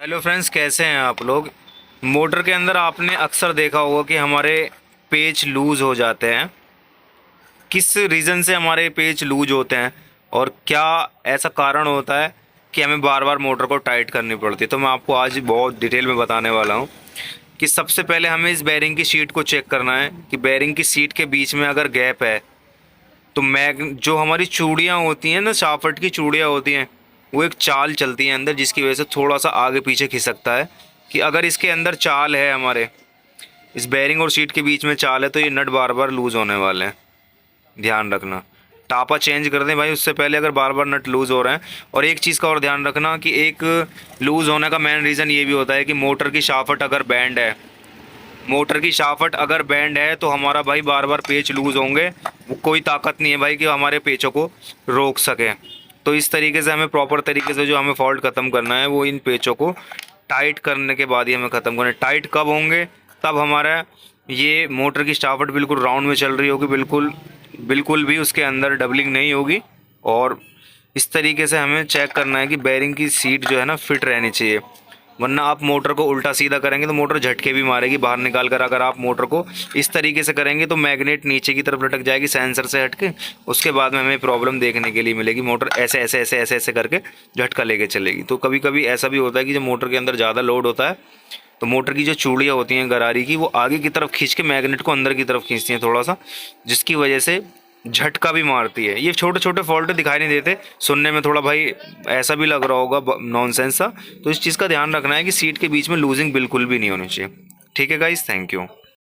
Hello friends, कैसे हैं आप लोग। मोटर के अंदर आपने अक्सर देखा होगा कि हमारे पेच लूज़ हो जाते हैं। किस रीज़न से हमारे पेच लूज होते हैं और क्या ऐसा कारण होता है कि हमें बार बार मोटर को टाइट करनी पड़ती है, तो मैं आपको आज बहुत डिटेल में बताने वाला हूँ कि सबसे पहले हमें इस बेरिंग की सीट को चेक करना है कि बेरिंग की सीट के बीच में अगर गैप है तो मैग जो हमारी चूड़ियाँ होती हैं ना, शाफ्ट की चूड़ियाँ होती हैं, वो एक चाल चलती है अंदर, जिसकी वजह से थोड़ा सा आगे पीछे खिसकता है। कि अगर इसके अंदर चाल है, हमारे इस बेरिंग और सीट के बीच में चाल है, तो ये नट बार बार लूज़ होने वाले हैं। ध्यान रखना, टापा चेंज कर दें भाई उससे पहले अगर बार बार नट लूज़ हो रहे हैं। और एक चीज़ का और ध्यान रखना कि एक लूज़ होने का मेन रीज़न ये भी होता है कि मोटर की शाफ्ट अगर बैंड है, मोटर की शाफ्ट अगर बैंड है तो हमारा भाई बार बार पेच लूज़ होंगे। वो कोई ताकत नहीं है भाई कि हमारे पेचों को रोक सके। तो इस तरीके से हमें प्रॉपर तरीके से जो हमें फॉल्ट ख़त्म करना है वो इन पेचों को टाइट करने के बाद ही हमें ख़त्म करना है। टाइट कब होंगे? तब हमारा ये मोटर की शाफ्ट बिल्कुल राउंड में चल रही होगी, बिल्कुल बिल्कुल भी उसके अंदर डबलिंग नहीं होगी। और इस तरीके से हमें चेक करना है कि बेरिंग की सीट जो है ना फिट रहनी चाहिए, वरना आप मोटर को उल्टा सीधा करेंगे तो मोटर झटके भी मारेगी बाहर निकाल कर। अगर आप मोटर को इस तरीके से करेंगे तो मैग्नेट नीचे की तरफ लटक जाएगी सेंसर से हटके। उसके बाद में हमें प्रॉब्लम देखने के लिए मिलेगी, मोटर ऐसे ऐसे ऐसे ऐसे ऐसे करके झटका लेके चलेगी। तो कभी कभी ऐसा भी होता है कि जब मोटर के अंदर ज़्यादा लोड होता है तो मोटर की जो चूड़ियाँ होती हैं गरारी की, वो आगे की तरफ खींच के मैग्नेट को अंदर की तरफ खींचती हैं थोड़ा सा, जिसकी वजह से झटका भी मारती है। ये छोटे छोटे फॉल्ट दिखाई नहीं देते, सुनने में थोड़ा भाई ऐसा भी लग रहा होगा नॉनसेंस सा। तो इस चीज़ का ध्यान रखना है कि सीट के बीच में लूजिंग बिल्कुल भी नहीं होनी चाहिए। ठीक है गाइस, थैंक यू।